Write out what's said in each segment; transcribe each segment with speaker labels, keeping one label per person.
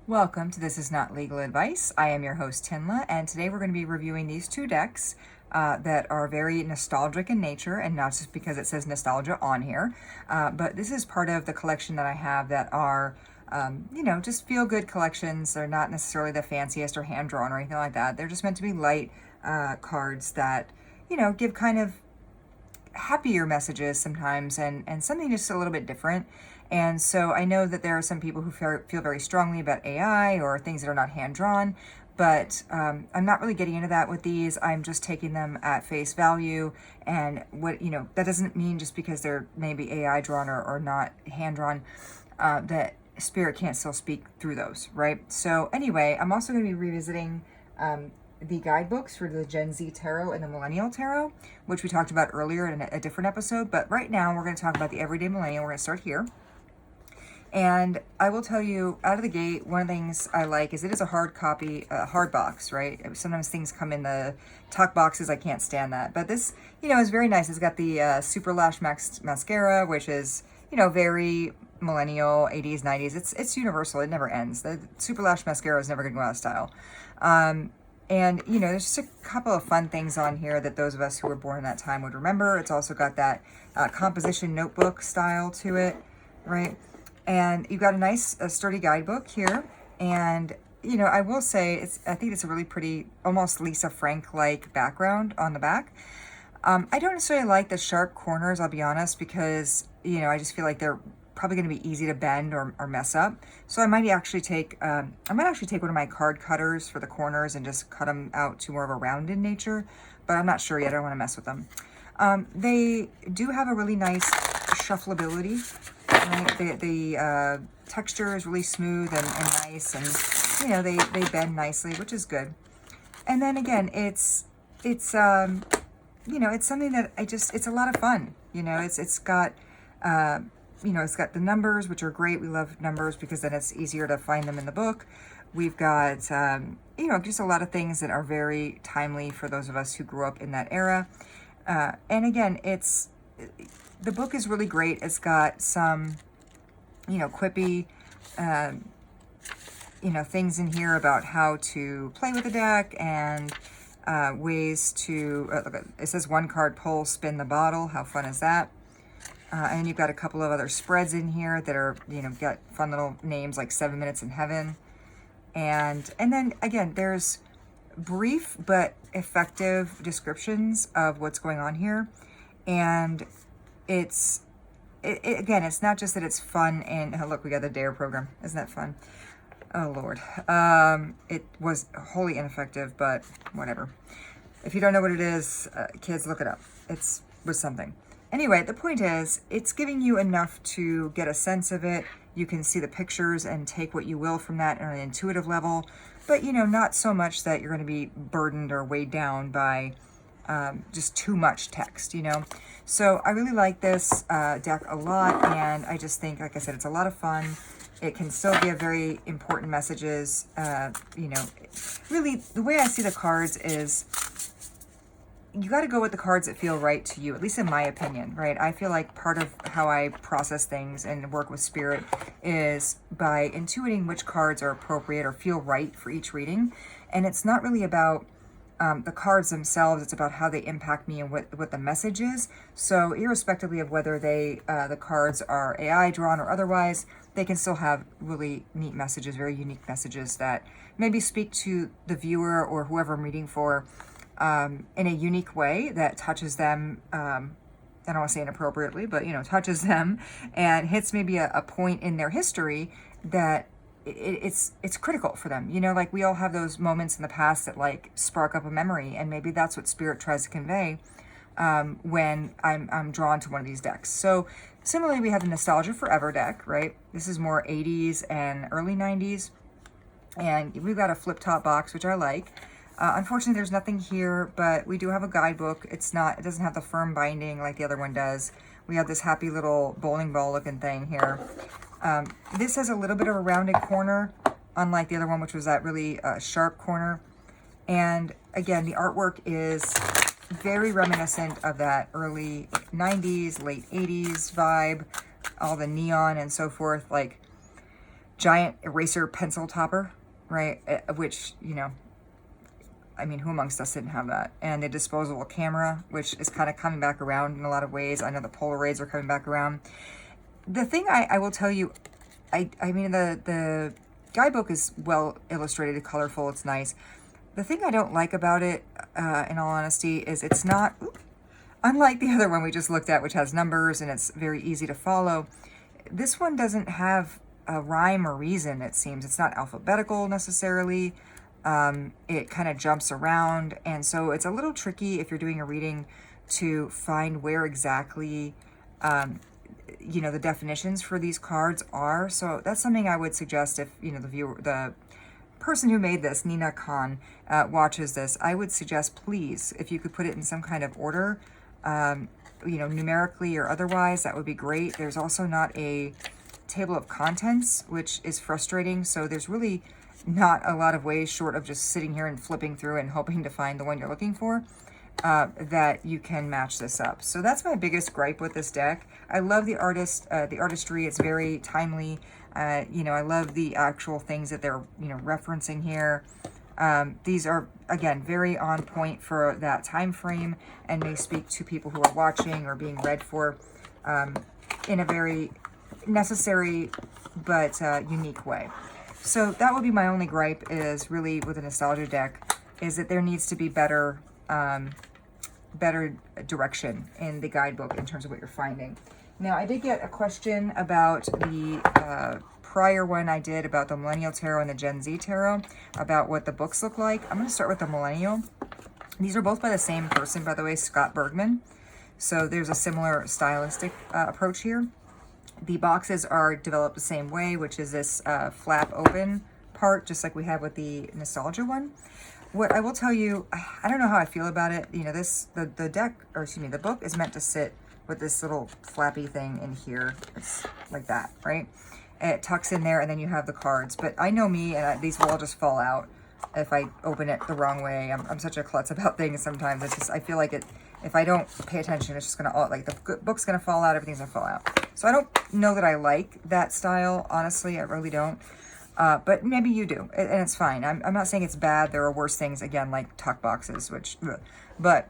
Speaker 1: Welcome to This Is Not Legal Advice. I am your host, TINLA, and today we're going to be reviewing these two decks that are very nostalgic in nature, and not just because it says nostalgia on here, but this is part of the collection that I have that are, just feel-good collections. They're not necessarily the fanciest or hand-drawn or anything like that. They're just meant to be light cards that, give kind of happier messages sometimes and something just a little bit different. And so I know that there are some people who feel very strongly about AI or things that are not hand-drawn, but I'm not really getting into that with these. I'm just taking them at face value. And that doesn't mean just because they're maybe AI drawn or not hand-drawn, that spirit can't still speak through those, right? So anyway, I'm also going to be revisiting the guidebooks for the Gen Z Tarot and the Millennial Tarot, which we talked about earlier in a different episode. But right now, we're going to talk about the Everyday Millennial. We're going to start here. And I will tell you, out of the gate, one of the things I like is it is a hard copy, hard box, right? Sometimes things come in the tuck boxes. I can't stand that. But this, is very nice. It's got the Super Lash Mascara, which is, very millennial, 80s, 90s. It's universal. It never ends. The Super Lash Mascara is never going to go out of style. And, there's just a couple of fun things on here that those of us who were born in that time would remember. It's also got that composition notebook style to it, right? And you've got a nice sturdy guidebook here. And, I will say, I think it's a really pretty, almost Lisa Frank-like background on the back. I don't necessarily like the sharp corners, I'll be honest, because, I just feel like they're probably going to be easy to bend or mess up. So I might actually take one of my card cutters for the corners and just cut them out to more of a rounded nature, but I'm not sure yet. I don't want to mess with them. They do have a really nice shuffleability. Right? The texture is really smooth and nice, and they bend nicely, which is good. And then again, it's something that it's a lot of fun. It's got it's got the numbers, which are great. We love numbers because then it's easier to find them in the book. We've got, just a lot of things that are very timely for those of us who grew up in that era. And again, the book is really great. It's got some, quippy, things in here about how to play with the deck and ways to, it says one card pull, spin the bottle. How fun is that? And you've got a couple of other spreads in here that are, got fun little names like 7 Minutes in Heaven. And then again, there's brief but effective descriptions of what's going on here. And again, it's not just that it's fun and, oh, look, we got the DARE program. Isn't that fun? Oh, Lord. It was wholly ineffective, but whatever. If you don't know what it is, kids, look it up. It was something. Anyway, the point is, it's giving you enough to get a sense of it. You can see the pictures and take what you will from that on an intuitive level, but, not so much that you're going to be burdened or weighed down by just too much text, So I really like this deck a lot, and I just think, like I said, it's a lot of fun. It can still give very important messages. Really, the way I see the cards is, you got to go with the cards that feel right to you, at least in my opinion, right? I feel like part of how I process things and work with spirit is by intuiting which cards are appropriate or feel right for each reading. And it's not really about the cards themselves, it's about how they impact me and what the message is. So irrespectively of whether the cards are AI drawn or otherwise, they can still have really neat messages, very unique messages that maybe speak to the viewer or whoever I'm reading for in a unique way that touches them. I don't want to say inappropriately, but touches them and hits maybe a point in their history that it's critical for them. Like we all have those moments in the past that like spark up a memory, and maybe that's what spirit tries to convey when I'm drawn to one of these decks. So similarly, we have the Nostalgia Forever deck, right? This is more 80s and early 90s, and we've got a flip top box, which I like. Unfortunately, there's nothing here, but we do have a guidebook. It doesn't have the firm binding like the other one does. We have this happy little bowling ball looking thing here. This has a little bit of a rounded corner, unlike the other one, which was that really sharp corner. And again, the artwork is very reminiscent of that early 90s, late 80s vibe, all the neon and so forth. Like, giant eraser pencil topper, right? Which, you know, I mean, who amongst us didn't have that? And the disposable camera, which is kind of coming back around in a lot of ways. I know the Polaroids are coming back around. The thing I will tell you, I mean, the guidebook is well illustrated, colorful, it's nice. The thing I don't like about it, in all honesty, is it's not, unlike the other one we just looked at, which has numbers and it's very easy to follow. This one doesn't have a rhyme or reason, it seems. It's not alphabetical necessarily. It kind of jumps around, and so it's a little tricky if you're doing a reading to find where exactly, you know, the definitions for these cards are. So that's something I would suggest if, you know, the person who made this, Nina Khan, watches this. I would suggest, please, if you could put it in some kind of order, you know, numerically or otherwise, that would be great. There's also not a table of contents, which is frustrating. So there's really not a lot of ways, short of just sitting here and flipping through and hoping to find the one you're looking for, that you can match this up. So that's my biggest gripe with this deck. I love the artistry. It's very timely. You know, I love the actual things that they're, you know, referencing here. These are, again, very on point for that time frame and may speak to people who are watching or being read for, in a very necessary but unique way. So that would be my only gripe, is really with a nostalgia deck, is that there needs to be better direction in the guidebook in terms of what you're finding. Now, I did get a question about the prior one I did about the Millennial Tarot and the Gen Z Tarot, about what the books look like. I'm going to start with the Millennial. These are both by the same person, by the way, Scott Bergman. So there's a similar stylistic approach here. The boxes are developed the same way, which is this flap open part, just like we have with the nostalgia one. What I will tell you, I don't know how I feel about it. You know, the deck, or excuse me, the book is meant to sit with this little flappy thing in here. It's like that, right? It tucks in there, and then you have the cards. But I know me, and these will all just fall out if I open it the wrong way. I'm such a klutz about things sometimes. It's just, I feel like it, if I don't pay attention, it's just gonna all, like, the book's gonna fall out, everything's gonna fall out. So I don't know that I like that style, honestly. I really don't. But maybe you do, and it's fine. I'm not saying it's bad. There are worse things, again, like tuck boxes, which, but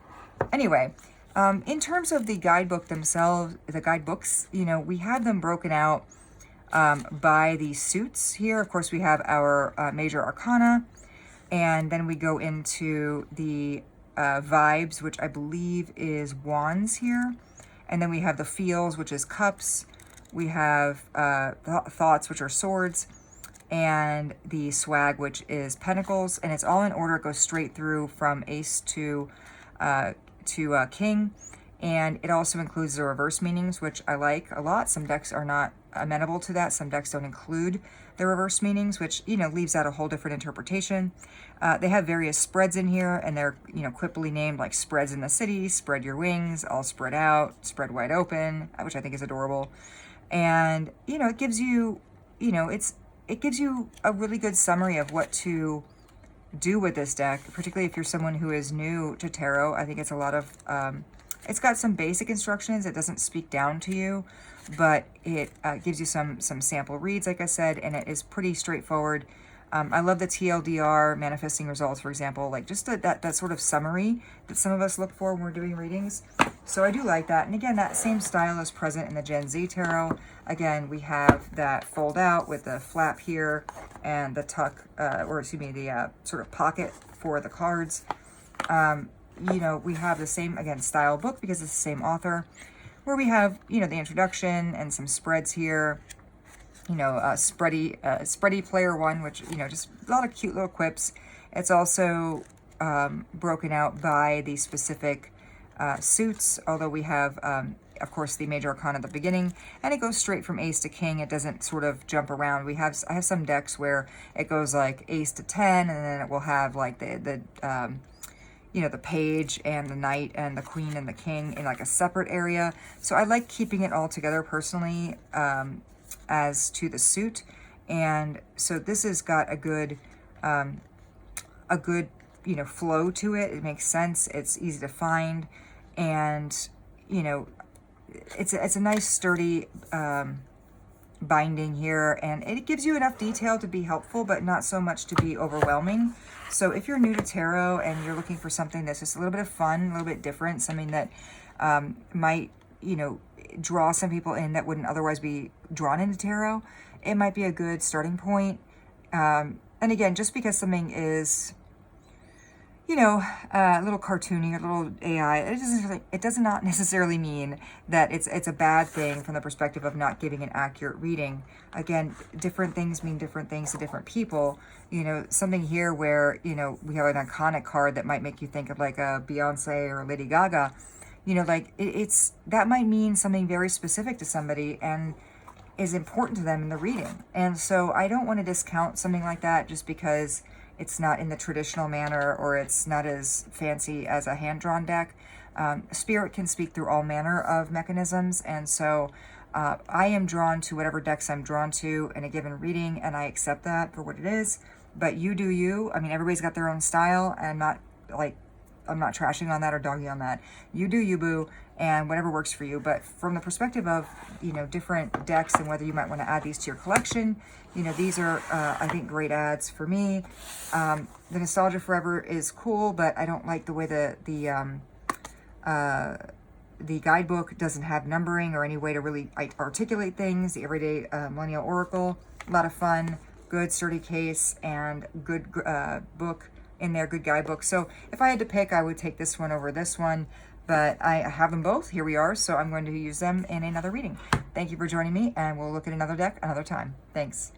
Speaker 1: anyway, in terms of the guidebook themselves, the guidebooks, you know, we have them broken out by the suits here. Of course, we have our major arcana, and then we go into the vibes, which I believe is wands here. And then we have the feels, which is cups. We have thoughts, which are swords. And the swag, which is pentacles. And it's all in order. It goes straight through from ace to king. And it also includes the reverse meanings, which I like a lot. Some decks are not amenable to that. Some decks don't include the reverse meanings, which, you know, leaves out a whole different interpretation. They have various spreads in here, and they're, you know, quippily named, like spreads in the city, spread your wings, all spread out, spread wide open, which I think is adorable. And, you know, it gives you, you know, it gives you a really good summary of what to do with this deck, particularly if you're someone who is new to tarot. I think it's a lot of, it's got some basic instructions. It doesn't speak down to you, but it gives you some sample reads, like I said, and it is pretty straightforward. I love the TLDR, manifesting results, for example, like just that sort of summary that some of us look for when we're doing readings. So I do like that. And again, that same style is present in the Gen Z Tarot. Again, we have that fold out with the flap here and the tuck, or excuse me, the sort of pocket for the cards. You know, we have the same, again, style book because it's the same author, where we have, you know, the introduction and some spreads here. You know, spready player one, which, you know, just a lot of cute little quips. It's also broken out by the specific suits, although we have, of course, the major arcana at the beginning, and it goes straight from ace to king. It doesn't sort of jump around. I have some decks where it goes like ace to 10, and then it will have like the you know, the page and the knight and the queen and the king in like a separate area. So I like keeping it all together personally, as to the suit. And so this has got a good, you know, flow to it. It makes sense. It's easy to find. And, you know, it's a nice sturdy, binding here, and it gives you enough detail to be helpful, but not so much to be overwhelming. So if you're new to tarot and you're looking for something that's just a little bit of fun, a little bit different, something that might, you know, draw some people in that wouldn't otherwise be drawn into tarot, it might be a good starting point. And again, just because something is, you know, a little cartoony, a little AI, it does not necessarily mean that it's a bad thing from the perspective of not giving an accurate reading. Again, different things mean different things to different people. You know, something here where, you know, we have an iconic card that might make you think of like a Beyonce or Lady Gaga. You know, like it's that might mean something very specific to somebody and is important to them in the reading. And so I don't want to discount something like that just because it's not in the traditional manner or it's not as fancy as a hand-drawn deck. Spirit can speak through all manner of mechanisms, and so I am drawn to whatever decks I'm drawn to in a given reading, and I accept that for what it is. But you do you. I mean, everybody's got their own style, and I'm not trashing on that or dogging on that. You do you, boo, and whatever works for you. But from the perspective of, you know, different decks and whether you might want to add these to your collection, you know, these are, I think, great adds for me. The Nostalgia Forever is cool, but I don't like the way the guidebook doesn't have numbering or any way to really articulate things. The Everyday Millennial Oracle, a lot of fun, good sturdy case, and good book in there, good guidebook. So if I had to pick, I would take this one over this one, but I have them both. Here we are, so I'm going to use them in another reading. Thank you for joining me, and we'll look at another deck another time. Thanks.